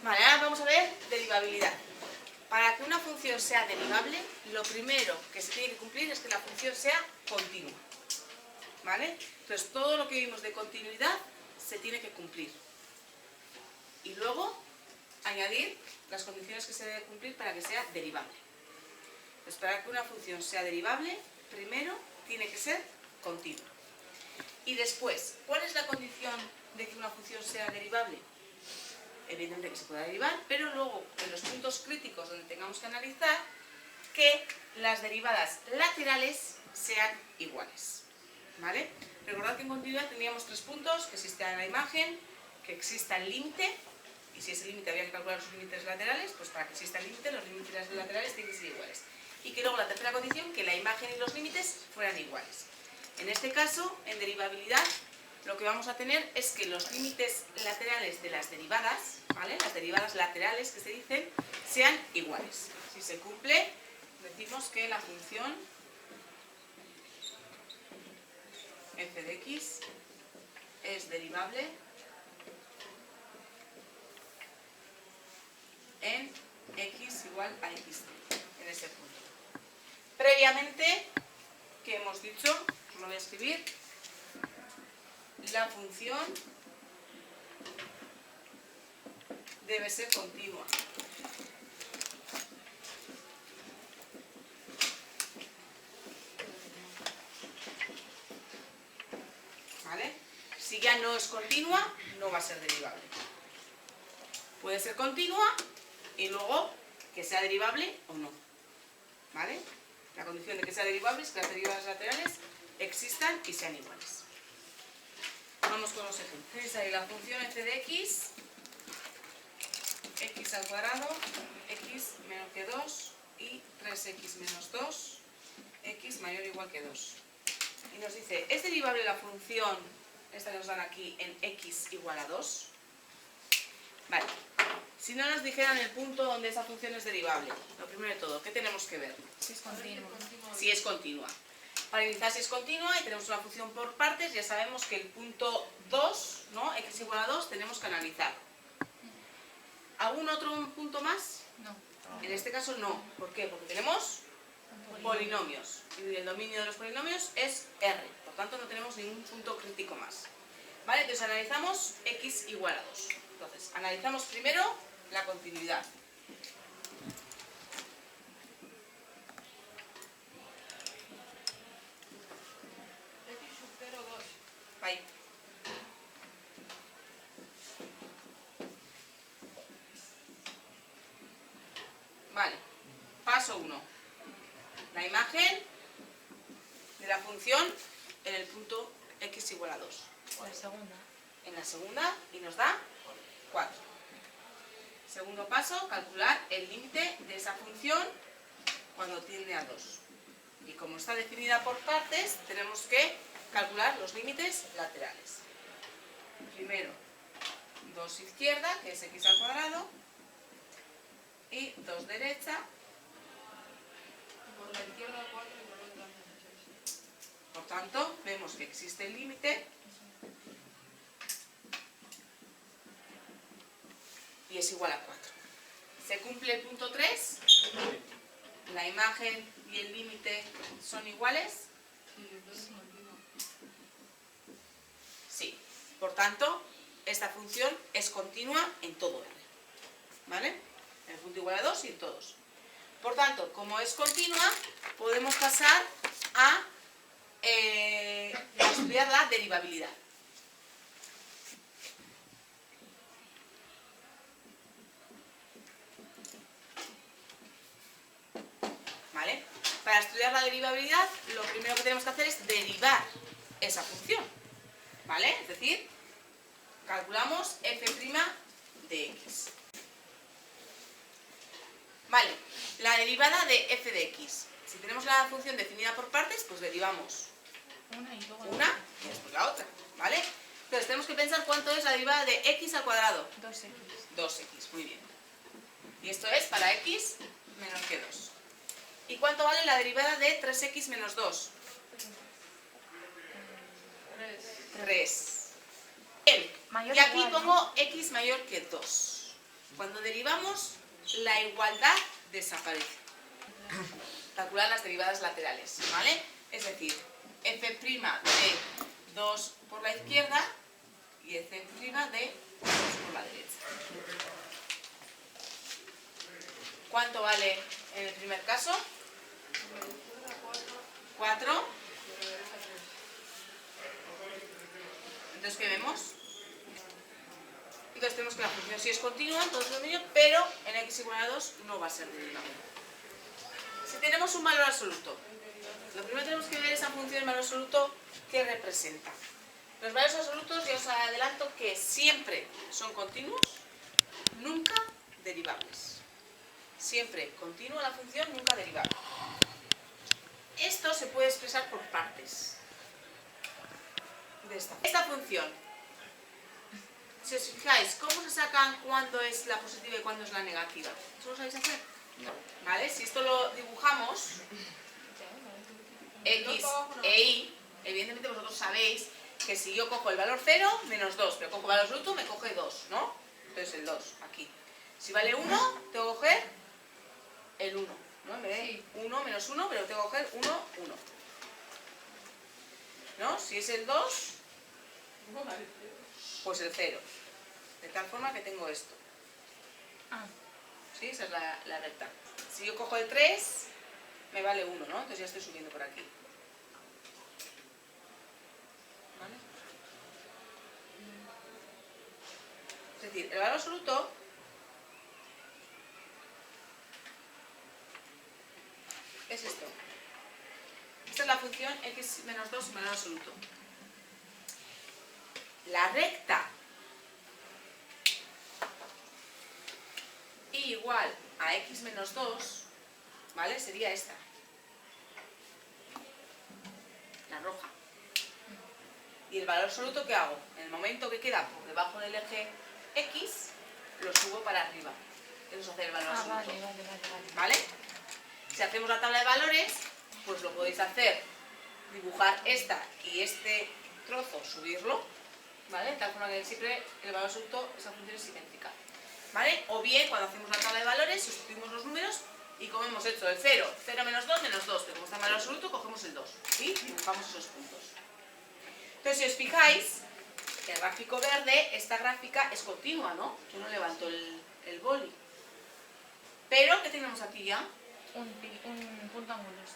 Vale, ahora vamos a ver derivabilidad. Para que una función sea derivable, lo primero que se tiene que cumplir es que la función sea continua. ¿Vale? Entonces, todo lo que vimos de continuidad se tiene que cumplir. Y luego, añadir las condiciones que se deben cumplir para que sea derivable. Entonces, para que una función sea derivable, primero tiene que ser continua. Y después, ¿cuál es la condición de que una función sea derivable? Evidentemente que se pueda derivar, pero luego en los puntos críticos donde tengamos que analizar, que las derivadas laterales sean iguales. ¿Vale? Recordad que en continuidad teníamos 3 puntos: que exista la imagen, que exista el límite, y si ese límite había que calcular los límites laterales, pues para que exista el límite, los límites laterales tienen que ser iguales. Y que luego la tercera condición, que la imagen y los límites fueran iguales. En este caso, en derivabilidad, lo que vamos a tener es que los límites laterales de las derivadas, ¿vale?, las derivadas laterales que se dicen, sean iguales. Si se cumple, decimos que la función f de x es derivable en x igual a x en ese punto. Previamente, ¿qué hemos dicho? Os lo voy a escribir. La función debe ser continua. ¿Vale? Si ya no es continua, no va a ser derivable. Puede ser continua y luego que sea derivable o no. ¿Vale? La condición de que sea derivable es que las derivadas laterales existan y sean iguales. Vamos con los ejemplos. Tenéis ahí la función f de x, x al cuadrado, x menor que 2 y 3x menos 2, x mayor o igual que 2. Y nos dice, ¿es derivable la función, esta que nos dan aquí, en x igual a 2? Vale. Si no nos dijeran el punto donde esa función es derivable, lo primero de todo, ¿qué tenemos que ver? Si es continua. Si es continua. Para iniciar si es continua y tenemos una función por partes, ya sabemos que el punto 2, ¿no?, x igual a 2, tenemos que analizar. ¿Algún otro punto más? No. En este caso no. ¿Por qué? Porque tenemos polinomios. Y el dominio de los polinomios es R. Por tanto, no tenemos ningún punto crítico más. ¿Vale? Entonces analizamos x igual a 2. Entonces, analizamos primero la continuidad. Ahí. Vale. Paso 1. La imagen de la función en el punto x igual a 2. La segunda. En la segunda y nos da 4. Segundo paso, calcular el límite de esa función cuando tiende a 2. Y como está definida por partes, tenemos que calcular los límites laterales. Primero, 2 izquierda, que es x al cuadrado, y 2 derecha. Por la izquierda 4 y por la otra 6. Por tanto, vemos que existe el límite y es igual a 4. ¿Se cumple el punto 3? ¿La imagen y el límite son iguales? Sí, entonces es continua. Sí. Por tanto, esta función es continua en todo R. ¿Vale? En el punto igual a 2 y en todos. Por tanto, como es continua, podemos pasar a estudiar la derivabilidad. ¿Vale? Para estudiar la derivabilidad, lo primero que tenemos que hacer es derivar esa función. ¿Vale? Es decir, calculamos f' de x. Vale, la derivada de f de x. Si tenemos la función definida por partes, pues derivamos Una y luego una y después la otra. ¿Vale? Entonces tenemos que pensar cuánto es la derivada de x al cuadrado. 2x. 2x, muy bien. Y esto es para x menor que 2. ¿Y cuánto vale la derivada de 3x menos 2? 3. Bien, Mayor y aquí igual, ¿no? pongo x mayor que 2. Cuando derivamos, la igualdad desaparece. Calcular las derivadas laterales, ¿vale? Es decir, f' de 2 por la izquierda y f' de 2 por la derecha. ¿Cuánto vale en el primer caso? 4. Entonces, ¿qué vemos? Entonces tenemos que la función sí es continua en todo el dominio, pero en x igual a 2 no va a ser derivable. Si tenemos un valor absoluto, lo primero que tenemos que ver esa función en valor absoluto, ¿qué representa? Los valores absolutos, ya os adelanto que siempre son continuos, nunca derivables. Siempre continua la función, nunca derivable. Esto se puede expresar por partes. De esta función, si os fijáis, ¿cómo se sacan cuándo es la positiva y cuándo es la negativa? ¿Eso lo sabéis hacer? No. ¿Vale? Si esto lo dibujamos, x e y, evidentemente vosotros sabéis que si yo cojo el valor 0, menos 2, pero cojo el valor absoluto, me coge 2, ¿no? Entonces el 2, aquí. Si vale 1, tengo que coger el 1, ¿no? En vez de 1 menos 1, pero tengo que coger 1, 1. ¿No? Si es el 2, pues el 0. De tal forma que tengo esto. ¿Sí? Esa es la recta. Si yo cojo el 3, me vale 1, ¿no? Entonces ya estoy subiendo por aquí. ¿Vale? Es decir, el valor absoluto es esto. Esta es la función x menos 2 en valor absoluto. La recta y igual a x menos 2, ¿vale? Sería esta. La roja. Y el valor absoluto, ¿qué hago? En el momento que queda por debajo del eje x, lo subo para arriba. Eso es hacer el valor absoluto. ¿Vale? Si hacemos la tabla de valores, pues lo podéis hacer, dibujar esta y este trozo, subirlo, ¿vale? De tal forma que siempre el valor absoluto, esa función es simétrica, ¿vale? O bien, cuando hacemos la tabla de valores, sustituimos los números y como hemos hecho el 0, 0 menos 2, menos 2, pero como está en valor absoluto, cogemos el 2 y dibujamos esos puntos. Entonces, si os fijáis, el gráfico verde, esta gráfica es continua, ¿no? Yo no levanto el boli. Pero, ¿qué tenemos aquí ya? Un punto anguloso.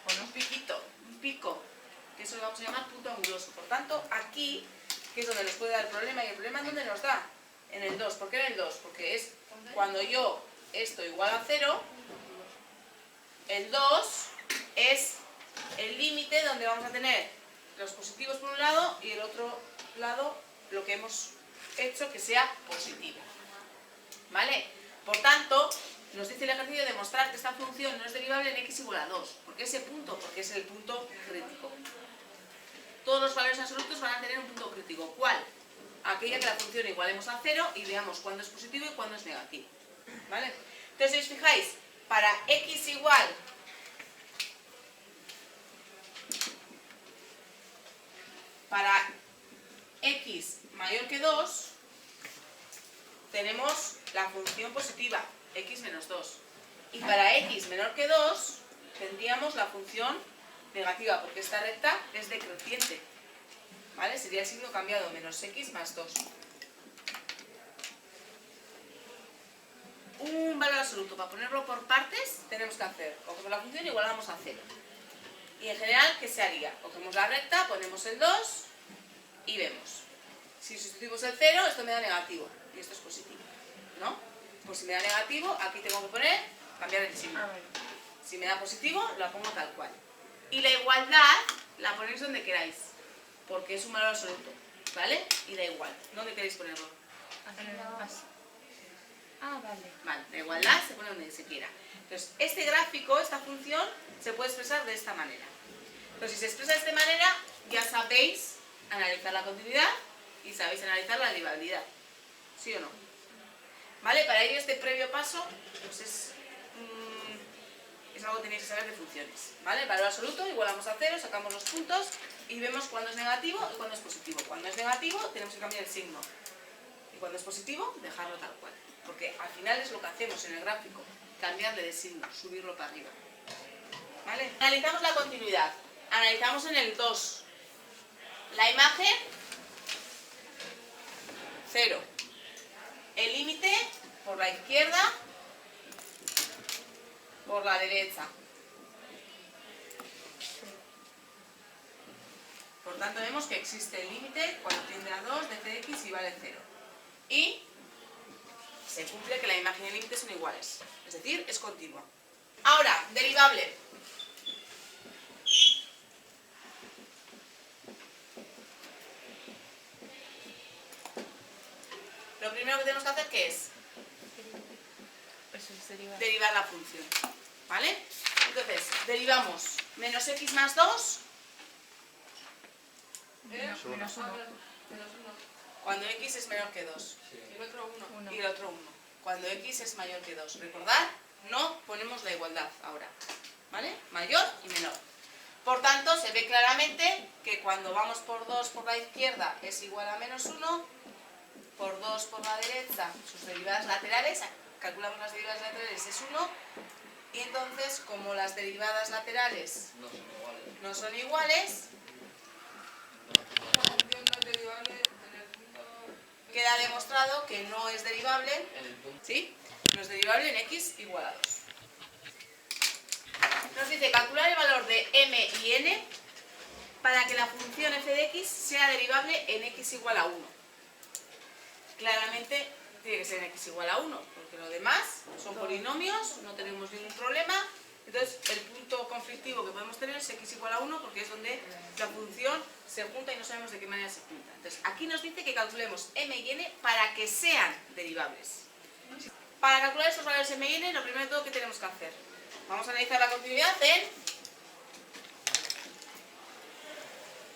Con un piquito, un pico, que eso lo vamos a llamar punto anguloso. Por tanto, aquí, que es donde nos puede dar el problema, y el problema ¿en dónde nos da? En el 2. ¿Por qué en el 2? Porque es cuando yo esto igual a 0, el 2 es el límite donde vamos a tener los positivos por un lado y el otro lado lo que hemos hecho que sea positivo. ¿Vale? Por tanto, nos dice el ejercicio de demostrar que esta función no es derivable en x igual a 2. ¿Por qué ese punto? Porque es el punto crítico. Todos los valores absolutos van a tener un punto crítico. ¿Cuál? Aquella que la función igualemos a 0 y veamos cuándo es positivo y cuándo es negativo. ¿Vale? Entonces, si os fijáis, para x igual para x mayor que 2, tenemos la función positiva, x menos 2. Y para x menor que 2, tendríamos la función negativa, porque esta recta es decreciente. ¿Vale? Sería el signo cambiado, menos x más 2. Un valor absoluto, para ponerlo por partes, tenemos que hacer, cogemos la función y igualamos a 0. Y en general, ¿qué se haría? Cogemos la recta, ponemos el 2 y vemos. Si sustituimos el 0, esto me da negativo y esto es positivo, ¿no? Pues si me da negativo, aquí tengo que poner, cambiar el signo. Si me da positivo, la pongo tal cual. Y la igualdad la ponéis donde queráis, porque es un valor absoluto, ¿vale? Y da igual. ¿Dónde queréis ponerlo? Vale. Vale, la igualdad se pone donde se quiera. Entonces, este gráfico, esta función, se puede expresar de esta manera. Entonces, si se expresa de esta manera, ya sabéis analizar la continuidad y sabéis analizar la derivabilidad. ¿Sí o no? ¿Vale? Para ello, este previo paso, pues es algo que tenéis que saber de funciones. ¿Vale? El valor absoluto, igualamos a 0, sacamos los puntos y vemos cuándo es negativo y cuándo es positivo. Cuando es negativo, tenemos que cambiar el signo. Y cuando es positivo, dejarlo tal cual. porque al final es lo que hacemos en el gráfico, cambiarle de signo, subirlo para arriba. ¿Vale? Analizamos la continuidad. Analizamos en el 2. La imagen, 0. El límite por la izquierda, por la derecha. Por tanto, vemos que existe el límite cuando tiende a 2 de f de x y vale 0. Y se cumple que la imagen y el límite son iguales. Es decir, es continua. Ahora, derivable. Lo primero que tenemos que hacer, ¿qué es? Eso es derivar. Derivar la función. ¿Vale? Entonces, derivamos menos x más 2 Menos uno. Menos 1. cuando x es menor que 2. Y el otro 1. Uno. Y el otro 1. Cuando x es mayor que 2. Recordad, no ponemos la igualdad ahora. ¿Vale? Mayor y menor. Por tanto, se ve claramente que cuando vamos por 2 por la izquierda es igual a menos 1, por 2 por la derecha, sus derivadas laterales, calculamos las derivadas laterales, es 1, y entonces, como las derivadas laterales no son iguales, Esta función no es derivable en el punto... queda demostrado que no es derivable, ¿sí? No es derivable en x igual a 2. Nos dice calcular el valor de m y n para que la función f de x sea derivable en x igual a 1. Claramente tiene que ser en x igual a 1, porque lo demás son polinomios, no tenemos ningún problema. Entonces, el punto conflictivo que podemos tener es x igual a 1, porque es donde la función se junta y no sabemos de qué manera se junta. Entonces, aquí nos dice que calculemos m y n para que sean derivables. Para calcular estos valores m y n, lo primero de todo, ¿qué tenemos que hacer? Vamos a analizar la continuidad en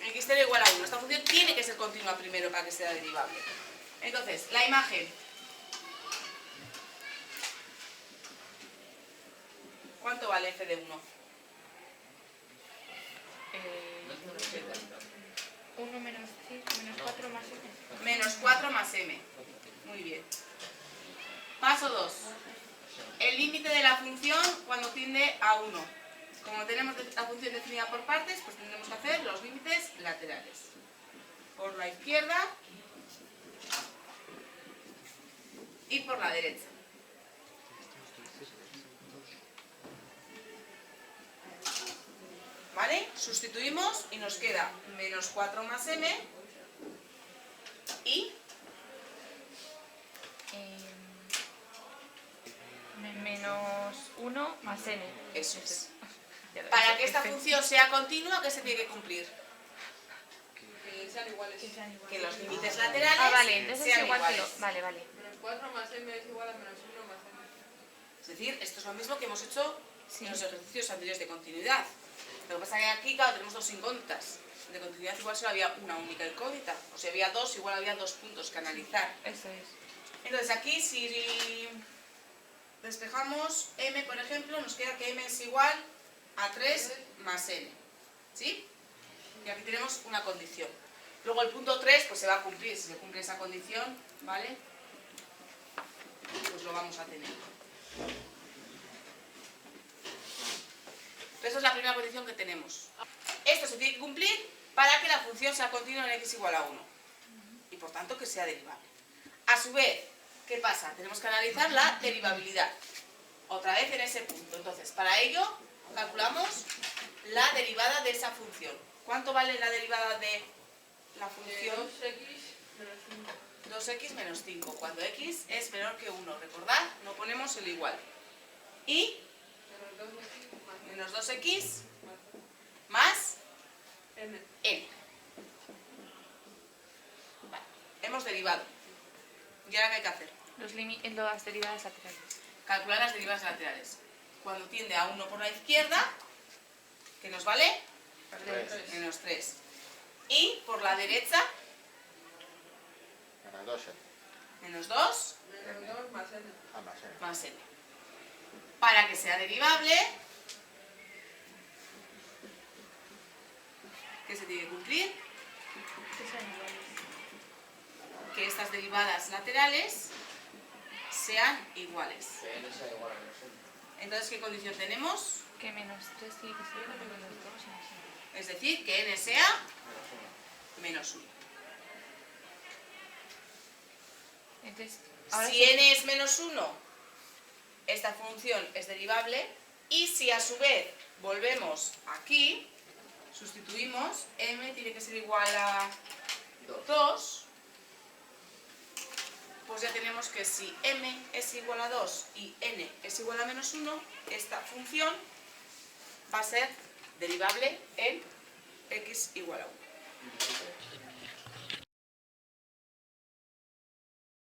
x igual a 1. Esta función tiene que ser continua primero para que sea derivable. Entonces, la imagen. ¿Cuánto vale f de 1? 1 menos 4 más m. Menos 4 más m. Muy bien. Paso 2. El límite de la función cuando tiende a 1. Como tenemos la función definida por partes, pues tendremos que hacer los límites laterales. Por la izquierda y por la derecha. ¿Vale? Sustituimos y nos queda menos 4 más m y Menos 1 más n. eso es. Ya lo he Para dicho, que esta F. función sea continua, ¿qué se tiene que cumplir? Que sean iguales. Que sean iguales. Que los límites laterales Ah, vale, entonces es sean igual que iguales. lo... Vale, vale. Menos 4 más m es igual a menos 1 más m. Es decir, esto es lo mismo que hemos hecho Sí. en los ejercicios anteriores de continuidad. Lo que pasa es que aquí, claro, tenemos dos incógnitas. De continuidad igual solo había una única incógnita. O si había dos, igual había dos puntos que analizar. Eso es. Entonces aquí, si despejamos m, por ejemplo, nos queda que m es igual a 3 más n. ¿Sí? Y aquí tenemos una condición. Luego el punto 3 pues se va a cumplir. Si se cumple esa condición, ¿vale? Pues lo vamos a tener. Esa es la primera condición que tenemos. Esto se tiene que cumplir para que la función sea continua en x igual a 1. Y por tanto que sea derivable. A su vez, ¿qué pasa? Tenemos que analizar la derivabilidad. Otra vez en ese punto. Entonces, para ello, calculamos la derivada de esa función. ¿Cuánto vale la derivada de la función? 2x menos 5. 2x menos 5. Cuando x es menor que 1. Recordad, no ponemos el igual. Y Menos 2x más menos 2x más m. n. Vale. Hemos derivado. ¿Y ahora qué hay que hacer? Las derivadas laterales. Calcular las derivadas laterales. Cuando tiende a 1 por la izquierda, ¿qué nos vale? Menos 3. Y por la derecha, Menos 2. menos 2 Menos 2 más n. Más más n. Para que sea derivable, ¿qué se tiene que cumplir? Que sean iguales. Que estas derivadas laterales sean iguales. Que n sea igual a menos 1. Entonces, ¿qué condición tenemos? Que menos 3 tiene que ser menos 2 y así. Es decir, que n sea Menos 1. menos 1. Entonces, ahora Si n es menos 1, esta función es derivable, y si a su vez volvemos aquí, sustituimos, m tiene que ser igual a 2. 2, pues ya tenemos que si m es igual a 2 y n es igual a menos 1, esta función va a ser derivable en x igual a 1.